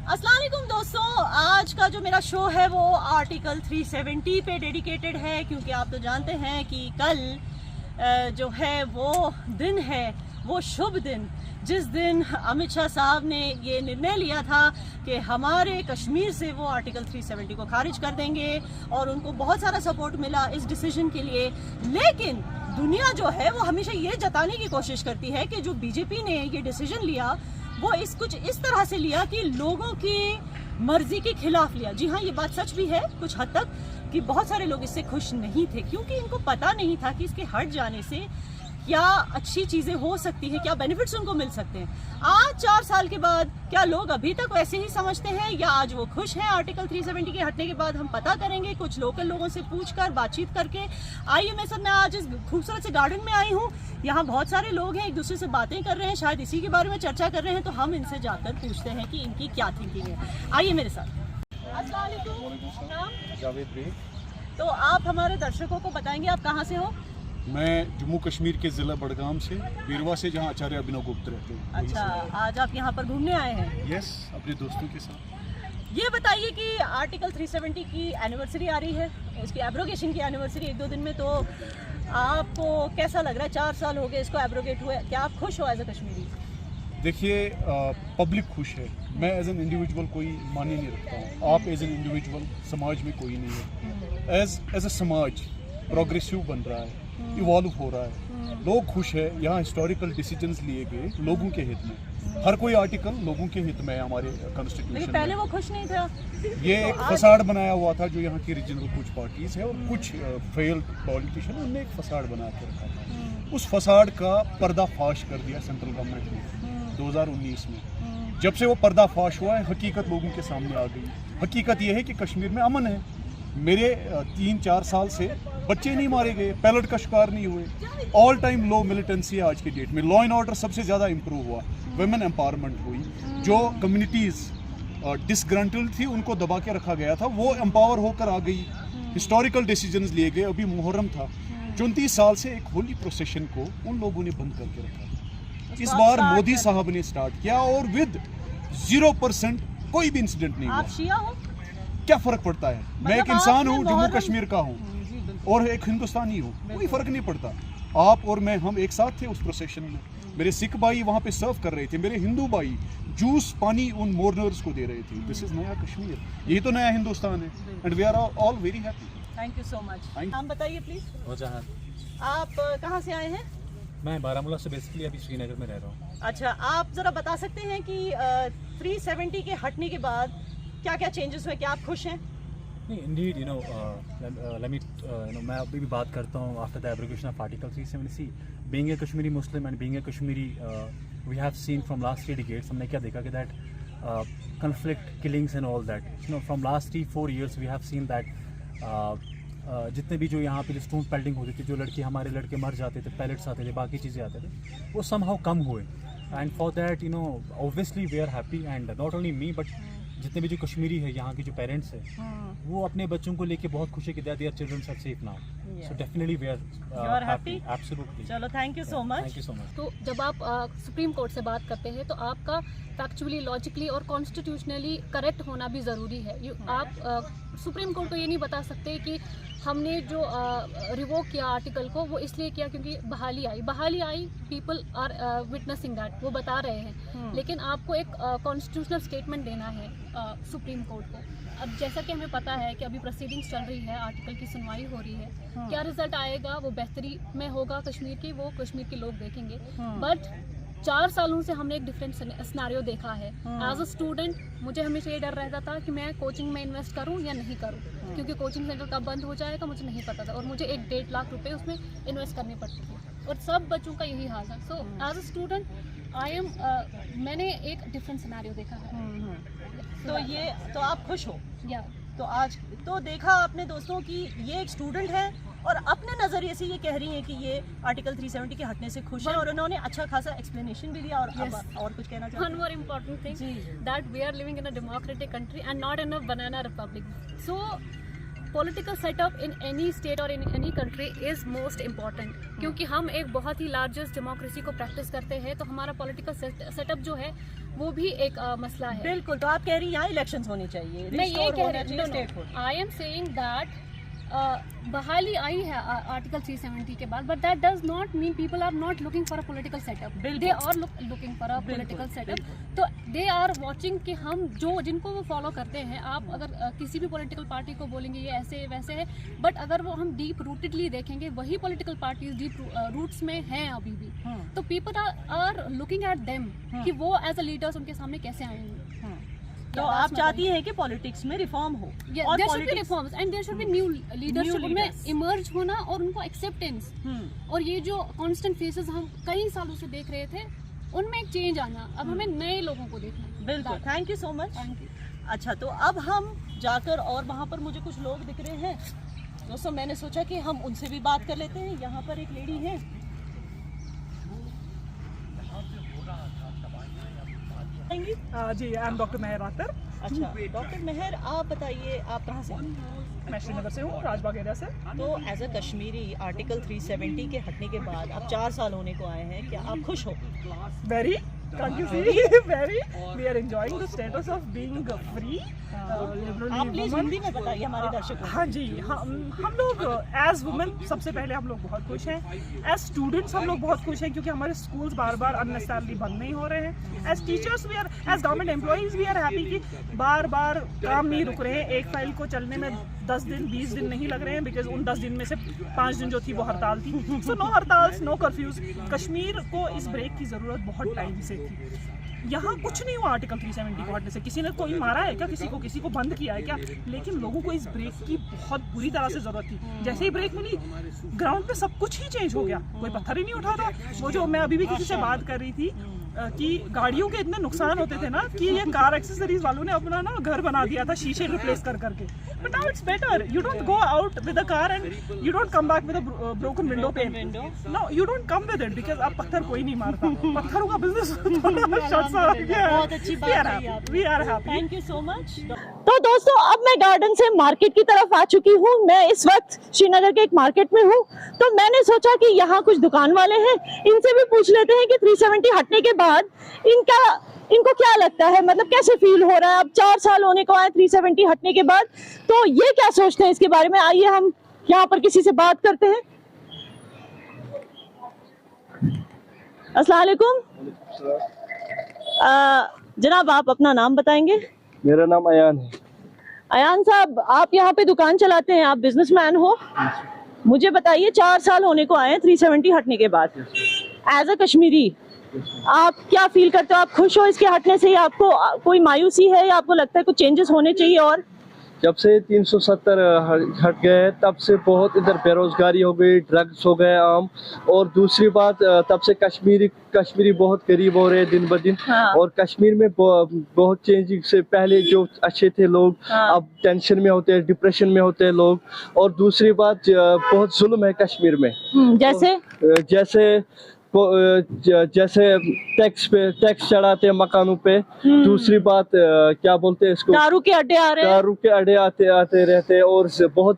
अस्सलाम वालेकुम दोस्तों, आज का जो मेरा शो है वो आर्टिकल 370 पे डेडिकेटेड है, क्योंकि आप तो जानते हैं कि कल जो है वो दिन है, वो शुभ दिन, जिस दिन अमित शाह साहब ने ये निर्णय लिया था कि हमारे कश्मीर से वो आर्टिकल 370 को खारिज कर देंगे, और उनको बहुत सारा सपोर्ट मिला इस डिसीजन के लिए। लेकिन दुनिया जो है वो हमेशा ये जताने की कोशिश करती है कि जो बीजेपी ने ये डिसीजन लिया वो कुछ इस तरह से लिया कि लोगों की मर्जी के खिलाफ लिया। जी हाँ, ये बात सच भी है कुछ हद तक कि बहुत सारे लोग इससे खुश नहीं थे, क्योंकि इनको पता नहीं था कि इसके हट जाने से क्या अच्छी चीज़ें हो सकती हैं, क्या बेनिफिट्स उनको मिल सकते हैं। आज 4 साल के बाद क्या लोग अभी तक वैसे ही समझते हैं या आज वो खुश हैं आर्टिकल 370 के हटने के बाद? हम पता करेंगे कुछ लोकल लोगों से पूछकर, बातचीत करके। आइए मेरे साथ, मैं आज इस खूबसूरत से गार्डन में आई हूँ, यहाँ बहुत सारे लोग हैं, एक दूसरे से बातें कर रहे हैं, शायद इसी के बारे में चर्चा कर रहे हैं, तो हम इनसे जाकर पूछते हैं कि इनकी क्या थिंकिंग है। आइए मेरे साथ। अस्सलाम वालेकुम। नाम? जावेद बेग। तो आप हमारे दर्शकों को बताएंगे आप कहाँ से हो? मैं जम्मू कश्मीर के ज़िला बडगाम से, बीरवा से, जहाँ आचार्य अभिनव गुप्त रहते हैं। अच्छा, आज आप यहाँ पर घूमने आए हैं? यस, अपने दोस्तों के साथ। ये बताइए कि आर्टिकल 370 की एनिवर्सरी आ रही है, इसकी एब्रोगेशन की एनिवर्सरी 1-2 दिन में, तो आपको कैसा लग रहा है? 4 साल हो गए इसको एब्रोगेट हुए, क्या आप खुश हो एज अ कश्मीरी? देखिए, पब्लिक खुश है, मैं एज एन इंडिविजुअल कोई माने नहीं रखता हूँ। आप एज एन इंडिविजुअल, समाज में कोई नहीं है। एज अ समाज प्रोग्रेसिव बन रहा है, इवॉल्व हो रहा है, लोग खुश है। यहाँ हिस्टोरिकल डिसीजंस लिए गए लोगों के हित में। हर कोई आर्टिकल लोगों के हित में है हमारे कॉन्स्टिट्यूशन में। पहले वो खुश नहीं था, ये एक फसाड बनाया हुआ था जो यहाँ की रीजनल कुछ पार्टीज है और कुछ फेल्ड पॉलिटिशियन, उनने एक फसाड बना के रखा था। उस फसाड का पर्दाफाश कर दिया सेंट्रल गवर्नमेंट ने 2019 में। जब से वो पर्दाफाश हुआ है, हकीकत लोगों के सामने आ गई। हकीकत ये है कि कश्मीर में अमन है। मेरे 3-4 साल से बच्चे नहीं मारे गए, पैलेट का शिकार नहीं हुए। ऑल टाइम लो मिलिटेंसी है आज के डेट में। लॉ एंड ऑर्डर सबसे ज़्यादा इम्प्रूव हुआ, वुमेन एम्पावरमेंट हुई। जो कम्युनिटीज़ डिसग्रंटल्ड थी उनको दबा के रखा गया था, वो एम्पावर होकर आ गई। हिस्टोरिकल डिसीजंस लिए गए। अभी मुहर्रम था, 34 साल से एक होली प्रोसेशन को उन लोगों ने बंद करके रखा। इस बार मोदी साहब ने स्टार्ट किया और विद 0% कोई भी इंसिडेंट नहीं हुआ। आप शिया हो? क्या फर्क पड़ता है? मैं एक इंसान हूँ, जम्मू कश्मीर का हूँ, और एक हिंदुस्तानी हूँ, कोई फर्क नहीं पड़ता। आप और मैं, हम एक साथ थे उस प्रोसेशन में। मेरे सिख भाई वहाँ पे सर्व कर रहे थे, मेरे हिंदू भाई जूस पानी उन मोर्नर्स को दे रहे थे। दिस इज नया कश्मीर, यही तो नया हिंदुस्तान है, and we are all very happy. Thank you so much. नाम बताइए प्लीज। आप कहाँ से आए हैं? मैं बारामूला से बेसिकली अभी श्रीनगर में रह रहा हूँ। अच्छा, आप ज़रा बता सकते हैं कि 370 के हटने के बाद क्या क्या चेंजेस हुए, क्या आप खुश हैं? नहीं, इंडीड, मैं अभी भी बात करता हूँ after the abrogation of article 370। Being a Kashmiri Muslim and being a Kashmiri, we have seen from last 3 decades, हमने क्या देखा कि that conflict, killings and all that, from last 3-4 years we have seen that जितने भी जो यहाँ पे स्टोन पेल्टिंग होती थी, जो हमारे लड़के मर जाते थे, पैलेट्स आते थे, बाकी चीज़ें आते थे, वो समहाउ कम हुए। And for that obviously we are happy, and not only me but जितने भी जो कश्मीरी है, यहाँ के जो पेरेंट्स हैं, वो अपने बच्चों को लेके बहुत खुश है कि their children are safe now. So definitely we are happy. Absolutely. चलो, thank you so much. Thank you so much. तो जब आप सुप्रीम कोर्ट से बात करते हैं तो आपका फैक्चुअली, लॉजिकली और कॉन्स्टिट्यूशनली करेक्ट होना भी ज़रूरी है। आप सुप्रीम कोर्ट को ये नहीं बता सकते कि हमने जो रिवोक किया आर्टिकल को, वो इसलिए किया क्योंकि बहाली आई, पीपल आर विटनेसिंग दैट, वो बता रहे हैं। लेकिन आपको एक कॉन्स्टिट्यूशनल स्टेटमेंट देना है सुप्रीम कोर्ट को। अब जैसा कि हमें पता है कि अभी प्रोसीडिंग्स चल रही है, आर्टिकल की सुनवाई हो रही है, क्या रिजल्ट आएगा वो बेहतरी में होगा कश्मीर की, वो कश्मीर के लोग देखेंगे। बट 4 सालों से हमने एक डिफरेंट सिनेरियो देखा है। एज अ स्टूडेंट मुझे हमेशा ये डर रहता था कि मैं कोचिंग में इन्वेस्ट करूं या नहीं करूं, क्योंकि कोचिंग सेंटर कब बंद हो जाएगा मुझे नहीं पता था, और मुझे 1-1.5 लाख रुपए उसमें इन्वेस्ट करनी पड़ती थी, और सब बच्चों का यही हाल है। सो एज अ स्टूडेंट मैंने एक डिफरेंट सिनेरियो देखा है। तो आप खुश हो? या तो आज तो देखा आपने दोस्तों कि ये एक स्टूडेंट है और अपने नज़रिए से ये कह रही हैं कि ये आर्टिकल 370 के हटने से खुश है, और उन्होंने अच्छा खासा एक्सप्लेनेशन भी दिया। और और कुछ कहना चाहते हैं? One more important thing that we are living in a democratic country and not in a banana republic. So political setup in any state और in any country is most important, क्योंकि हम एक बहुत ही लार्जेस्ट डेमोक्रेसी को practice करते हैं, तो हमारा पॉलिटिकल सेटअप जो है वो भी एक मसला है। बिल्कुल, तो आप कह रही हैं यहाँ इलेक्शंस होनी चाहिए, मैं ये कह रही स्टेट हूँ, आई एम सेइंग दैट बहाली आई है आर्टिकल 370 के बाद, but that does not mean people are not looking for a political setup, they are looking for a political setup. तो दे आर वाचिंग कि हम जो जिनको वो फॉलो करते हैं, आप अगर किसी भी पॉलिटिकल पार्टी को बोलेंगे ये ऐसे वैसे है, बट अगर वो हम डीप रूटेडली देखेंगे, वही पॉलिटिकल पार्टीज डीप रूट्स में हैं अभी भी, तो people are looking at them कि वो एज अ लीडर्स उनके सामने कैसे आएंगे। तो आप चाहती हैं कि पॉलिटिक्स में रिफॉर्म हो, और there should be reforms and there should be new leadership में इमर्ज होना और उनको एक्सेप्टेंस, और ये जो कांस्टेंट फेसेस हम कई सालों से देख रहे थे उनमें एक चेंज आना, अब हमें नए लोगों को देखना है। बिल्कुल, thank you so much. Thank you. अच्छा, तो अब हम जाकर, और वहाँ पर मुझे कुछ लोग दिख रहे हैं दोस्तों, मैंने सोचा कि हम उनसे भी बात कर लेते हैं। यहाँ पर एक लेडी है, जी, आई एम डॉक्टर मेहर आतर। अच्छा डॉक्टर मेहर, आप बताइए आप कहाँ से? मैं श्रीनगर से हूँ, राजबाग एरिया से। तो एज अ कश्मीरी आर्टिकल 370 के हटने के बाद अब 4 साल होने को आए हैं, क्या आप खुश हो? Very, can't you see? Very, we are enjoying the status of being free, liberal आप प्लीज women। हिंदी में बताइए हमारे दर्शकों को। हाँ जी, हम लोग एज वुमेन सबसे पहले हम लोग बहुत खुश हैं, एज स्टूडेंट्स हम लोग बहुत खुश हैं क्योंकि हमारे स्कूल्स बार बार अननेसेसरली बंद नहीं हो रहे हैं। As teachers we are, as government employees we are happy कि बार बार काम नहीं रुक रहे हैं। एक फाइल को चलने में 10 दिन 20 दिन नहीं लग रहे हैं, बिकॉज उन 10 दिन में से 5 दिन जो थी वो हड़ताल थी। सो नो हड़ताल, नो कर्फ्यूज। कश्मीर को इस ब्रेक की ज़रूरत बहुत टाइम से थी। यहाँ कुछ नहीं हुआ आर्टिकल 370 को हटने से, किसी ने कोई मारा है क्या, किसी को बंद किया है क्या, लेकिन लोगों को इस ब्रेक की बहुत बुरी तरह से ज़रूरत थी। जैसे ही ब्रेक मिली, ग्राउंड पे सब कुछ ही चेंज हो गया, कोई पत्थर ही नहीं उठा था। वो जो मैं अभी भी किसी से बात कर रही थी कि गाड़ियों के इतने नुकसान होते थे ना कि ये कार एक्सेसरीज वालों ने अपना ना घर बना दिया था शीशे रिप्लेस कर करके। But now it's better, you don't go out with a car and you don't come back with a broken window pane. No, you don't come with it because अब पत्थर कोई नहीं मारता। पत्थरों का बिजनेस बहुत अच्छी बात है, we are happy. Thank you so much. तो दोस्तों, अब मैं गार्डन से मार्केट की तरफ आ चुकी हूँ। मैं इस वक्त श्रीनगर के एक मार्केट में हूँ, तो मैंने सोचा कि यहाँ कुछ दुकान वाले हैं, इनसे भी पूछ लेते हैं कि 370 हटने के बाद इनको क्या लगता है, मतलब कैसे फील हो रहा है। अब 4 साल होने को आए 370 हटने के बाद, तो ये क्या सोचते हैं इसके बारे में। आइए हम यहाँ पर किसी से बात करते हैं। अस्सलाम वालेकुम। जनाब, आप अपना नाम बताएंगे? मेरा नाम अयान है। अयान साहब, आप यहाँ पे दुकान चलाते हैं, आप बिजनेसमैन हो। मुझे बताइए, 4 साल होने को आए हैं 370 हटने के बाद, एज अ कश्मीरी आप क्या फील करते हो? आप खुश हो इसके हटने से, या आपको कोई मायूसी है, या आपको लगता है कुछ चेंजेस होने चाहिए? और जब से 370 हट गए तब से बहुत इधर बेरोजगारी हो गई, ड्रग्स हो गए आम, और दूसरी बात तब से कश्मीरी बहुत गरीब हो रहे हैं दिन ब दिन। हाँ। और कश्मीर में बहुत चेंजिंग से पहले जो अच्छे थे लोग, हाँ। अब टेंशन में होते हैं, डिप्रेशन में होते हैं लोग। और दूसरी बात बहुत जुल्म है कश्मीर में। जैसे टैक्स चढ़ाते हैं मकानों पे। दूसरी बात क्या बोलते हैं इसको, दारू के अड्डे आ रहे हैं। दारू के अड्डे आते रहते हैं, और बहुत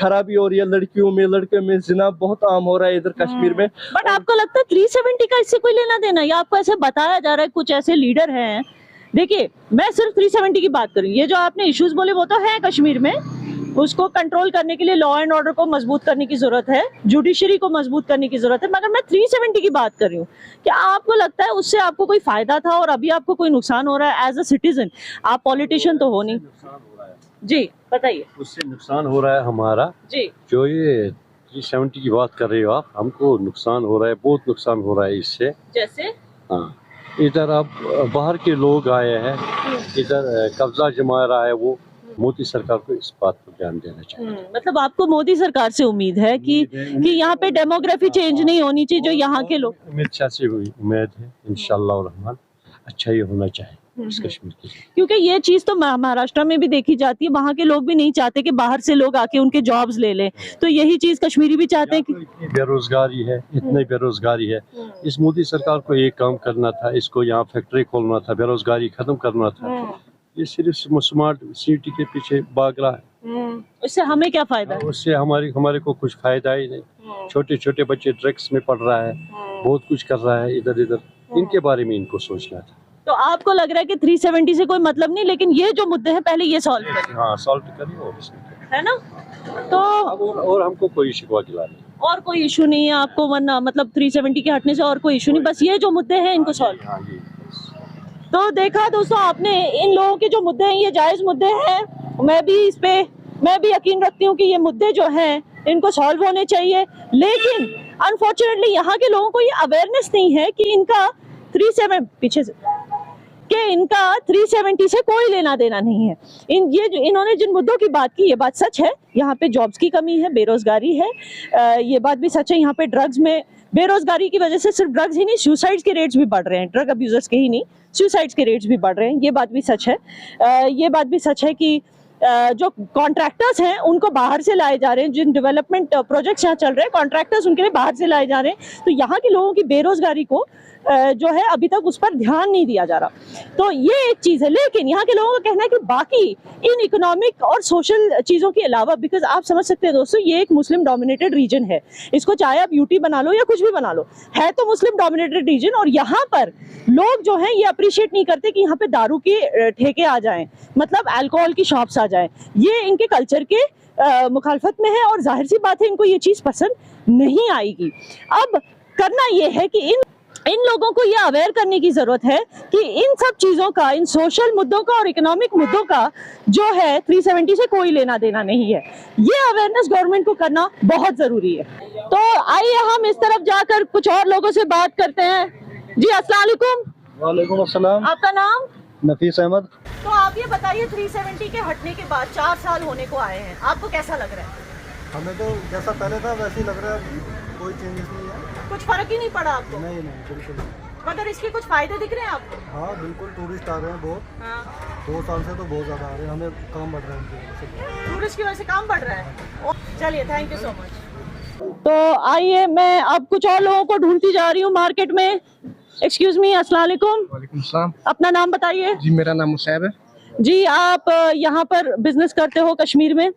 खराबी हो रही है। लड़के में जिना बहुत आम हो रहा है इधर कश्मीर में। बट आपको लगता है 370 का इससे कोई लेना देना, या आपको ऐसे बताया जा रहा है कुछ ऐसे लीडर हैं? देखिए, मैं सिर्फ 370 की बात करूं, ये जो आपने इश्यूज बोले वो तो है कश्मीर में, उसको कंट्रोल करने के लिए लॉ एंड ऑर्डर को मजबूत करने की जरूरत है, जुडिशरी को मजबूत करने की जरूरत है, मगर मैं 370 की बात कर रही हूँ। क्या आपको लगता है उससे आपको कोई फायदा था और अभी आपको कोई नुकसान हो रहा है एज अ सिटीजन? आप पॉलिटिशियन तो हो नहीं। जी बताइए। उससे नुकसान हो रहा है हमारा जी। जो ये 370 की बात कर रहे हो आप, हमको नुकसान हो रहा है, बहुत नुकसान हो रहा है इससे। जैसे? हाँ, इधर अब बाहर के लोग आए हैं, इधर कब्जा जमा रहा है वो। मोदी सरकार को इस बात पर ध्यान देना चाहिए। मतलब आपको मोदी सरकार से उम्मीद है कि यहाँ पे डेमोग्राफी चेंज नहीं होनी चाहिए, जो यहाँ के लोग। अमित शाह से उम्मीद है इंशाअल्लाह रहमान अच्छा ही होना चाहिए इस कश्मीर के, क्योंकि ये चीज तो महाराष्ट्र में भी देखी जाती है, वहाँ के लोग भी नहीं चाहते कि बाहर से लोग आके उनके जॉब्स ले लें, तो यही चीज कश्मीरी भी चाहते हैं कि इतनी बेरोजगारी है, इतनी बेरोजगारी है। इस मोदी सरकार को ये काम करना था, इसको यहाँ फैक्ट्री खोलना था, बेरोजगारी खत्म करना था। ये सिर्फ स्मार्ट सिटी के पीछे भाग रहा है। उससे हमें क्या फायदा है? उससे हमारे को कुछ फायदा ही नहीं। छोटे छोटे बच्चे ड्रग्स में पढ़ रहा है, बहुत कुछ कर रहा है इधर इधर, इनके बारे में इनको सोचना था। तो आपको लग रहा है कि 370 से कोई मतलब नहीं, लेकिन ये जो मुद्दे हैं पहले ये सॉल्व करें, हाँ सॉल्व करिए और इसमें क्या। है ना? तो और हमको कोई शिकवा गिला नहीं। और कोई इशू नहीं है आपको, वरना मतलब 370 के हटने से और कोई इशू नहीं, बस ये जो मुद्दे हैं इनको सॉल्व। हाँ जी। तो देखा दोस्तों आपने, इन लोगों के जो मुद्दे हैं ये जायज मुद्दे हैं। मैं भी यकीन रखती हूँ कि ये मुद्दे जो हैं इनको सॉल्व होने चाहिए, लेकिन अनफॉर्चुनेटली यहाँ के लोगों को ये अवेयरनेस नहीं है कि इनका 370 से कोई लेना देना नहीं है। इन्होंने जिन मुद्दों की बात की, ये बात सच है। यहाँ पे जॉब्स की कमी है, बेरोजगारी है, ये बात भी सच है। यहाँ पे ड्रग्स में बेरोजगारी की वजह से सिर्फ ड्रग्स ही नहीं, सुसाइड्स के रेट्स भी बढ़ रहे हैं। ड्रग अब्यूजर्स के ही नहीं, सुसाइड्स के रेट्स भी बढ़ रहे हैं। ये बात भी सच है। ये बात भी सच है कि जो कॉन्ट्रैक्टर्स हैं उनको बाहर से लाए जा रहे हैं। जिन डेवलपमेंट प्रोजेक्ट्स यहाँ चल रहे हैं, कॉन्ट्रैक्टर्स उनके लिए बाहर से लाए जा रहे हैं। तो यहाँ के लोगों की बेरोजगारी को जो है अभी तक उस पर ध्यान नहीं दिया जा रहा। तो ये एक चीज़ है। लेकिन यहाँ के लोगों का कहना है कि बाकी इन इकोनॉमिक और सोशल चीज़ों के अलावा, बिकॉज आप समझ सकते हैं दोस्तों, ये एक मुस्लिम डोमिनेटेड रीजन है। इसको चाहे आप यूटी बना लो या कुछ भी बना लो, है तो मुस्लिम डोमिनेटेड रीजन। और यहाँ पर लोग जो हैं ये अप्रिशिएट नहीं करते कि यहाँ पे दारू के ठेके आ जाएं, मतलब अल्कोहल की शॉप्स आ जाएं। ये इनके कल्चर के मुखालफत में है और जाहिर सी बात है इनको ये चीज़ पसंद नहीं आएगी। अब करना ये है कि इन लोगों को ये अवेयर करने की जरूरत है कि इन सब चीजों का, इन सोशल मुद्दों का और इकोनॉमिक मुद्दों का जो है 370 से कोई लेना देना नहीं है। ये अवेयरनेस गवर्नमेंट को करना बहुत जरूरी है। तो आइए हम इस तरफ जाकर कुछ और लोगों से बात करते हैं। जी अस्सलाम वालेकुम। वालेकुम अस्सलाम। आपका नाम? नफीस अहमद। तो आप ये बताइए, 370 के हटने के बाद 4 साल होने को आए हैं, आपको कैसा लग रहा है? हमें तो जैसा पहले था वैसे ही लग रहा है, कोई चेंजेस नहीं है। कुछ फर्क ही नहीं पड़ा आपको? नहीं बिल्कुल। मगर इसके कुछ फायदे दिख रहे हैं आपको? हाँ बिल्कुल, टूरिस्ट आ रहे हैं बहुत। हाँ। 2 साल से तो बहुत ज़्यादा आ रहे हैं, हमें काम बढ़ रहा है उनकी वजह से। टूरिस्ट की वजह से काम बढ़ रहा है। चलिए, थैंक यू सो मच। तो आइए, मैं अब कुछ और लोगों को ढूंढती जा रही हूँ मार्केट में। एक्सक्यूज मी, अस्सलाम वालेकुम। वालेकुम सलाम। अपना नाम बताइए। जी मेरा नाम मुसैब है। जी, आप यहाँ पर बिजनेस करते हो कश्मीर में?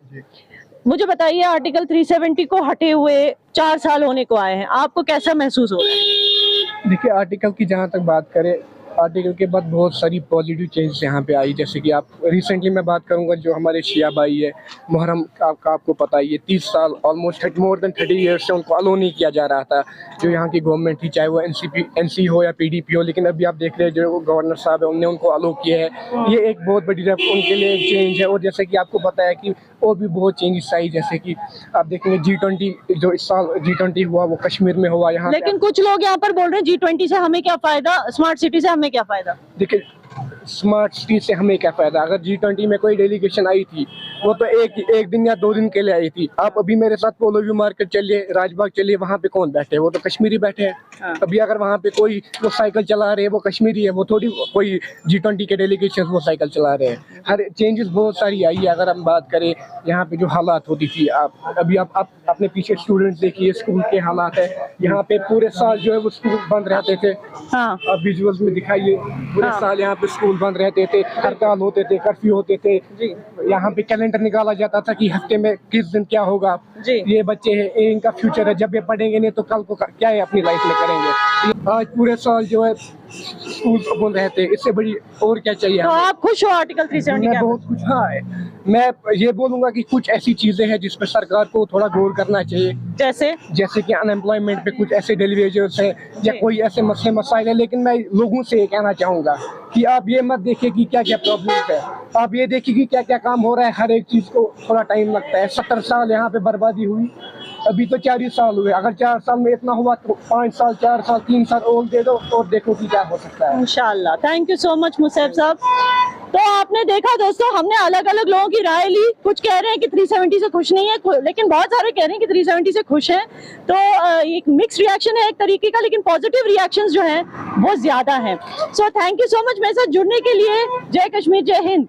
मुझे बताइए, आर्टिकल 370 को हटे हुए 4 साल होने को आए हैं, आपको कैसा महसूस हो रहा है? देखिए, आर्टिकल की जहाँ तक बात करें, आर्टिकल के बाद बहुत सारी पॉजिटिव चेंजेस यहाँ पे आई। जैसे कि आप रिसेंटली मैं बात करूँगा, जो हमारे शिया भाई है, मुहर्रम का आपको पता ही है, 30 साल ऑलमोस्ट मोर देन 30 ईयर्स से उनको अलो नहीं किया जा रहा था। जो यहाँ की गवर्नमेंट थी, चाहे वो NC हो या PDP हो, लेकिन अभी आप देख रहे हैं जो गवर्नर साहब है उनने उनको अलो किया है। ये एक बहुत बड़ी उनके लिए एक चेंज है। और जैसे कि आपको पता है कि और भी बहुत चेंजेस आई, जैसे कि आप देखेंगे G20 जो इस साल G20 हुआ वो कश्मीर में हुआ। यहाँ लेकिन कुछ लोग यहाँ पर बोल रहे हैं G20 से हमें क्या फायदा, स्मार्ट सिटी से हमें क्या फायदा? देखिए, स्मार्ट सिटी से हमें क्या फायदा? अगर G20 में कोई डेलीगेशन आई थी वो तो एक दिन या 2 दिन के लिए आई थी। आप अभी मेरे साथ पोलो व्यू मार्केट चलिए, राजबाग चलिए, वहाँ पे कौन बैठे हैं? वो तो कश्मीरी बैठे हैं। हाँ। अभी अगर वहाँ पे कोई वो साइकिल चला रहे हैं वो कश्मीरी है, वो थोड़ी कोई G20 के डेलीगेशन वो साइकिल चला रहे हैं। हर चेंजेस बहुत सारी आई है। अगर हम बात करें यहाँ पे जो हालात होती थी, आप अपने पीछे स्टूडेंट्स देखिए, स्कूल के हालात है। यहाँ पे पूरे साल जो है वो स्कूल बंद रहते थे। हाँ। आप विजुअल्स में दिखाइए, पूरे हाँ। साल यहाँ पे स्कूल बंद रहते थे, हड़ताल होते थे, कर्फ्यू होते थे। यहाँ पे कैलेंडर निकाला जाता था कि हफ्ते में किस दिन क्या होगा। ये बच्चे हैं, ये इनका फ्यूचर है, जब ये पढ़ेंगे नहीं तो कल को क्या है अपनी लाइफ में करेंगे। आज पूरे साल जो है स्कूल बंद रहते हैं, इससे बड़ी और क्या चाहिए? तो आप खुश हो आर्टिकल 370 मैं के? बहुत खुश। हाँ, मैं ये बोलूँगा कि कुछ ऐसी चीज़ें हैं जिस पर सरकार को थोड़ा गौर करना चाहिए। जैसे कि अनएम्प्लॉयमेंट पे कुछ ऐसे डेलीवेजर्स है या कोई ऐसे मसले मसाइल है। लेकिन मैं लोगों से ये कहना चाहूँगा कि आप ये मत देखिए कि क्या क्या प्रॉब्लम है, आप ये देखिए कि क्या क्या काम हो रहा है। हर एक चीज़ को थोड़ा टाइम लगता है। 70 साल यहाँ पे बर्बादी हुई, अभी तो 4 ही साल हुए। अगर 4 साल में इतना हुआ तो 5 साल, 4 साल, 3 साल और दे दो और देखो कि क्या हो सकता है। इंशाल्लाह। Thank you so much Musayyib साहब। तो आपने देखा दोस्तों, हमने अलग अलग लोगों की राय ली। कुछ कह रहे हैं कि 370 से खुश नहीं है, लेकिन बहुत सारे कह रहे हैं कि 370 से खुश हैं। तो एक मिक्स रिएक्शन है एक तरीके का, लेकिन पॉजिटिव रिएक्शंस जो हैं वो ज्यादा हैं। So thank you so much मेरे साथ जुड़ने के लिए। जय कश्मीर, जय हिंद।